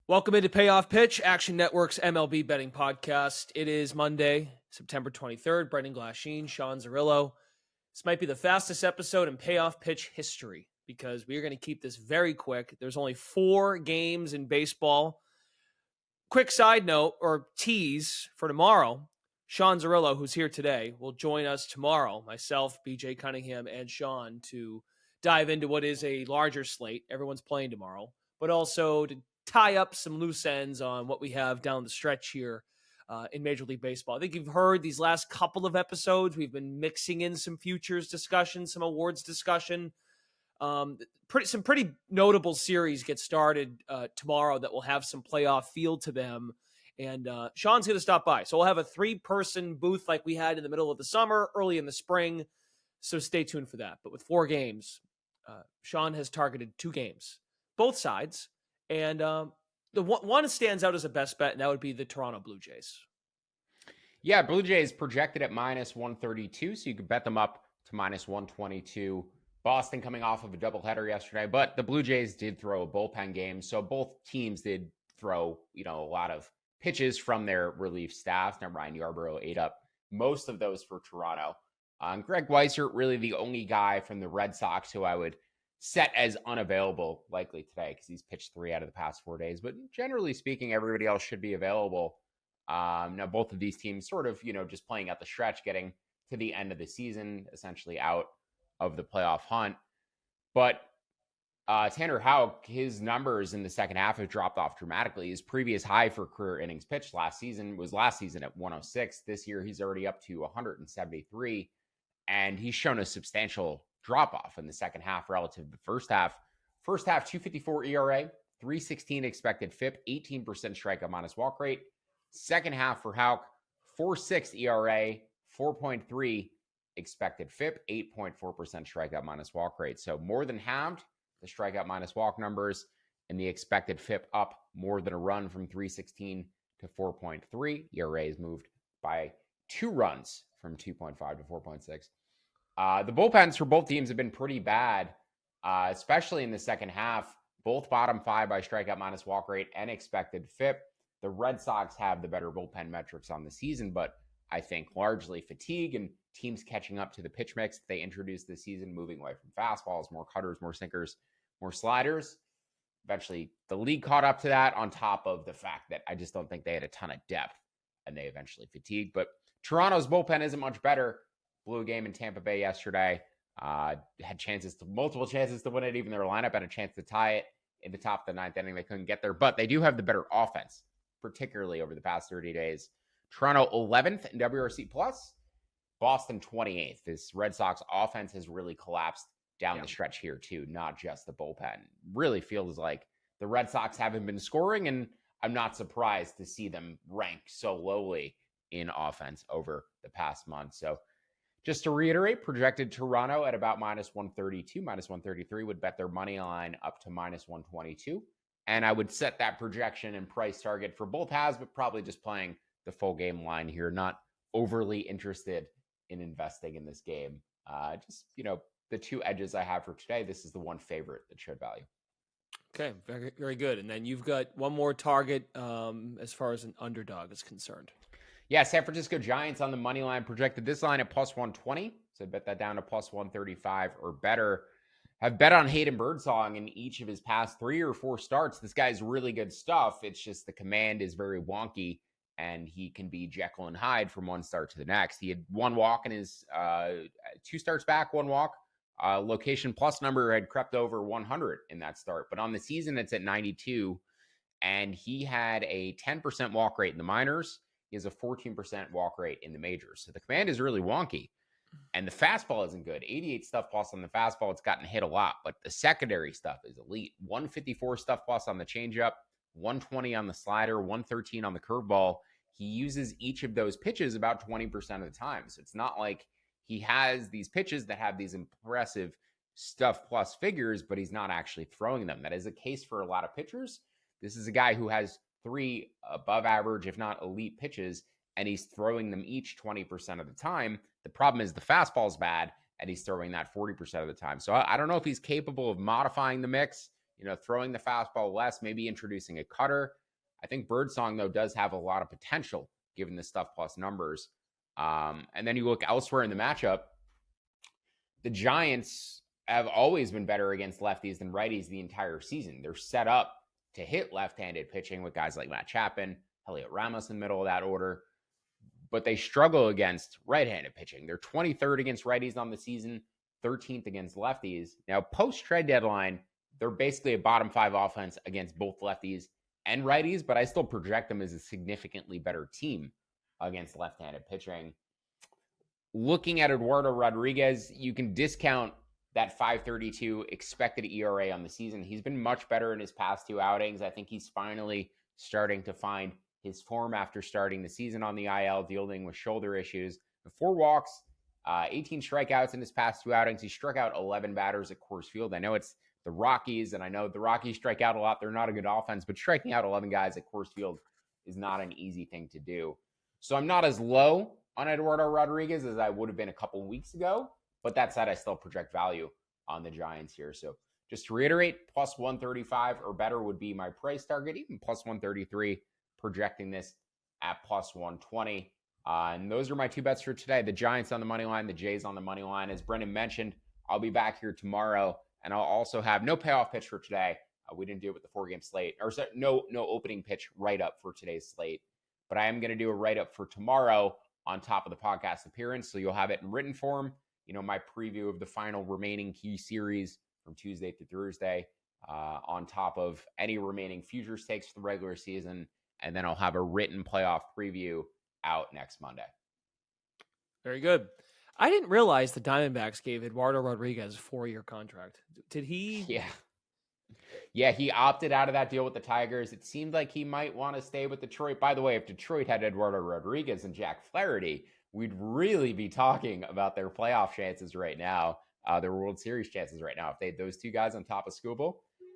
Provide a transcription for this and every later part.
Welcome into Payoff Pitch, Action Network's MLB betting podcast. It is Monday, September 23rd. Brendan Glasheen, Sean Zerillo. This might be the fastest episode in Payoff Pitch history because we are going to keep this very quick. There's only 4 games in baseball. Quick side note or tease for tomorrow. Sean Zerillo, who's here today, will join us tomorrow. Myself, BJ Cunningham, and Sean to dive into what is a larger slate. Everyone's playing tomorrow, but also to tie up some loose ends on what we have down the stretch here in Major League Baseball. I think you've heard these last couple of episodes. We've been mixing in some futures discussion, some awards discussion. Some pretty notable series get started tomorrow that will have some playoff feel to them. And Sean's going to stop by. So we'll have a 3-person booth like we had in the middle of the summer, early in the spring. So stay tuned for that. But with 4 games, Sean has targeted 2 games, both sides. And the one stands out as a best bet, and that would be the Toronto Blue Jays. Yeah, Blue Jays projected at -132, so you could bet them up to -122. Boston coming off of a doubleheader yesterday, but the Blue Jays did throw a bullpen game, so both teams did throw, a lot of pitches from their relief staffs. Now, Ryan Yarbrough ate up most of those for Toronto. Greg Weissert, really the only guy from the Red Sox who I would set as unavailable likely today because he's pitched 3 out of the past 4 days. But generally speaking, everybody else should be available. Now, both of these teams sort of, just playing out the stretch, getting to the end of the season, essentially out of the playoff hunt. But Tanner Houck, his numbers in the second half have dropped off dramatically. His previous high for career innings pitched last season at 106. This year, he's already up to 173. And he's shown a substantial drop-off in the second half relative to the first half. First half, 2.54 ERA, 3.16 expected FIP, 18% strikeout minus walk rate. Second half for Houck, 4.6 ERA, 4.3 expected FIP, 8.4% strikeout minus walk rate. So more than halved the strikeout minus walk numbers, and the expected FIP up more than a run from 3.16 to 4.3. ERA is moved by 2 runs from 2.5 to 4.6. The bullpens for both teams have been pretty bad, especially in the second half. Both bottom 5 by strikeout minus walk rate and expected FIP. The Red Sox have the better bullpen metrics on the season, but I think largely fatigue and teams catching up to the pitch mix they introduced this season, moving away from fastballs, more cutters, more sinkers, more sliders. Eventually, the league caught up to that on top of the fact that I just don't think they had a ton of depth, and they eventually fatigued. But Toronto's bullpen isn't much better. Blew a game in Tampa Bay yesterday. Had multiple chances to win it. Even their lineup had a chance to tie it in the top of the 9th inning. They couldn't get there, but they do have the better offense, particularly over the past 30 days. Toronto 11th in WRC+, Boston 28th. This Red Sox offense has really collapsed down the stretch here too, not just the bullpen. Really feels like the Red Sox haven't been scoring, and I'm not surprised to see them rank so lowly in offense over the past month. So just to reiterate, projected Toronto at about -132, -133 would bet their money line up to -122. And I would set that projection and price target for both halves, but probably just playing the full game line here. Not overly interested in investing in this game. The 2 edges I have for today, this is the one favorite that should value. Okay, very, very good. And then you've got one more target as far as an underdog is concerned. Yeah, San Francisco Giants on the money line projected this line at +120. So bet that down to +135 or better. Have bet on Hayden Birdsong in each of his past 3 or 4 starts. This guy's really good stuff. It's just the command is very wonky, and he can be Jekyll and Hyde from one start to the next. He had 1 walk in his 2 starts back, 1 walk. Location plus number had crept over 100 in that start, but on the season it's at 92, and he had a 10% walk rate in the minors. He has a 14% walk rate in the majors. So the command is really wonky. And the fastball isn't good. 88 stuff plus on the fastball. It's gotten hit a lot, but the secondary stuff is elite. 154 stuff plus on the changeup, 120 on the slider, 113 on the curveball. He uses each of those pitches about 20% of the time. So it's not like he has these pitches that have these impressive stuff plus figures, but he's not actually throwing them. That is a case for a lot of pitchers. This is a guy who has 3 above average, if not elite pitches, and he's throwing them each 20% of the time. The problem is the fastball's bad, and he's throwing that 40% of the time. So I don't know if he's capable of modifying the mix, throwing the fastball less, maybe introducing a cutter. I think Birdsong, though, does have a lot of potential given the stuff plus numbers. And then you look elsewhere in the matchup, the Giants have always been better against lefties than righties the entire season. They're set up to hit left-handed pitching with guys like Matt Chapman, Heliot Ramos in the middle of that order, but they struggle against right-handed pitching. They're 23rd against righties on the season, 13th against lefties. Now, post-trade deadline, they're basically a bottom 5 offense against both lefties and righties, but I still project them as a significantly better team against left-handed pitching. Looking at Eduardo Rodriguez, you can discount that 5.32 expected ERA on the season. He's been much better in his past 2 outings. I think he's finally starting to find his form after starting the season on the IL, dealing with shoulder issues. 4 walks, 18 strikeouts in his past 2 outings. He struck out 11 batters at Coors Field. I know it's the Rockies, and I know the Rockies strike out a lot. They're not a good offense, but striking out 11 guys at Coors Field is not an easy thing to do. So I'm not as low on Eduardo Rodriguez as I would have been a couple weeks ago. But that said, I still project value on the Giants here. So just to reiterate, plus 135 or better would be my price target, even plus 133, projecting this at plus 120. And those are my 2 bets for today. The Giants on the money line, the Jays on the money line. As Brendan mentioned, I'll be back here tomorrow, and I'll also have no payoff pitch for today. We didn't do it with the 4-game slate, or no opening pitch write-up for today's slate. But I am going to do a write-up for tomorrow on top of the podcast appearance, so you'll have it in written form. My preview of the final remaining key series from Tuesday through Thursday, on top of any remaining futures takes for the regular season. And then I'll have a written playoff preview out next Monday. Very good. I didn't realize the Diamondbacks gave Eduardo Rodriguez a 4-year contract. Did he? Yeah, he opted out of that deal with the Tigers. It seemed like he might want to stay with Detroit. By the way, if Detroit had Eduardo Rodriguez and Jack Flaherty, we'd really be talking about their playoff chances right now, their World Series chances right now, if they had those 2 guys on top of Skubal.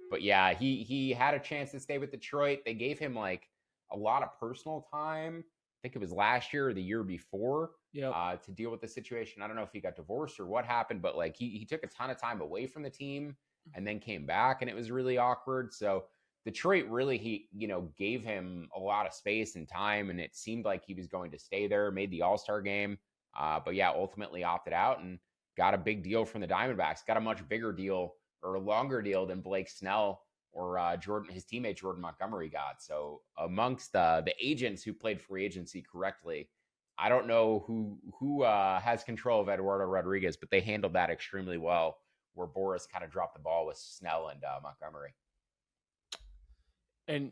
But yeah, he had a chance to stay with Detroit. They gave him like a lot of personal time. I think it was last year or the year before, to deal with the situation. I don't know if he got divorced or what happened, but like he took a ton of time away from the team and then came back, and it was really awkward. So Detroit really, gave him a lot of space and time, and it seemed like he was going to stay there, made the All-Star game. But yeah, ultimately opted out and got a big deal from the Diamondbacks, got a much bigger deal or a longer deal than Blake Snell or his teammate Jordan Montgomery got. So amongst the agents who played free agency correctly, I don't know who has control of Eduardo Rodriguez, but they handled that extremely well, where Boris kind of dropped the ball with Snell and Montgomery. And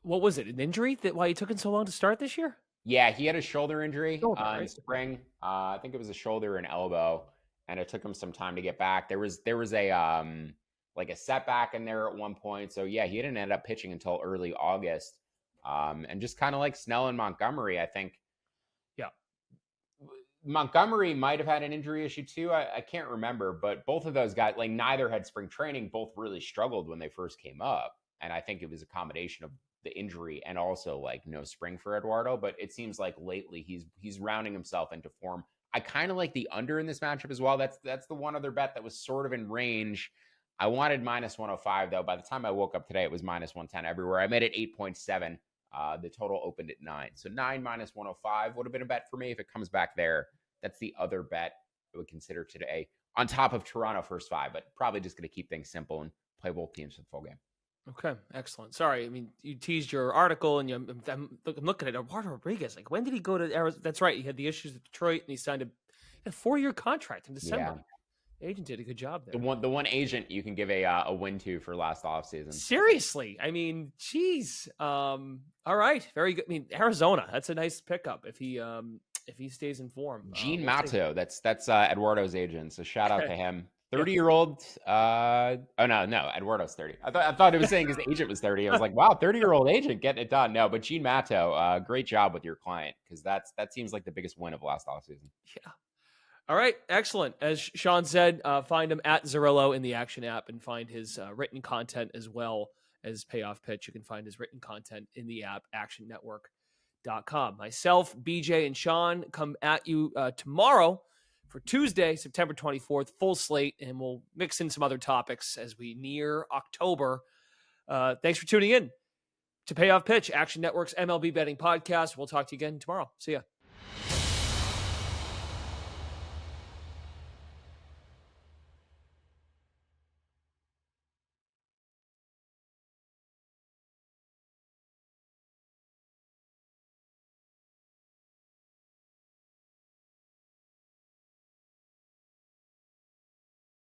what was it? An injury why he took it so long to start this year? Yeah, he had a shoulder injury in spring. I think it was a shoulder and elbow, and it took him some time to get back. There was a like a setback in there at one point. So yeah, he didn't end up pitching until early August. And just kind of like Snell and Montgomery, I think. Yeah. Montgomery might have had an injury issue too. I can't remember, but both of those guys, like neither had spring training. Both really struggled when they first came up. And I think it was a combination of the injury and also like no spring for Eduardo. But it seems like lately he's rounding himself into form. I kind of like the under in this matchup as well. That's the one other bet that was sort of in range. I wanted minus 105 though. By the time I woke up today, it was minus 110 everywhere. I made it 8.7. The total opened at 9. So 9 minus 105 would have been a bet for me if it comes back there. That's the other bet I would consider today on top of Toronto first 5, but probably just going to keep things simple and play both teams for the full game. Okay, excellent. Sorry, I mean, you teased your article, and I'm looking at Eduardo Rodriguez. Like, when did he go to Arizona? That's right. He had the issues with Detroit, and he signed a 4-year contract in December. Yeah. The agent did a good job there. The one agent you can give a win to for last offseason. Seriously, I mean, geez. All right, very good. I mean, Arizona. That's a nice pickup if he stays in form. Gene Matto. That's Eduardo's agent. So shout out to him. 30-year-old. No, Eduardo's 30. I thought it was saying his agent was 30. I was like, wow, 30-year-old agent getting it done. No, but Gene Matto, great job with your client, because that seems like the biggest win of last offseason. Yeah. All right, excellent. As Sean said, find him at Zerillo in the Action app and find his written content as well as Payoff Pitch. You can find his written content in the app, actionnetwork.com. Myself, BJ, and Sean come at you tomorrow for Tuesday, September 24th, full slate, and we'll mix in some other topics as we near October. Thanks for tuning in to Payoff Pitch, Action Network's MLB betting podcast. We'll talk to you again tomorrow. See ya.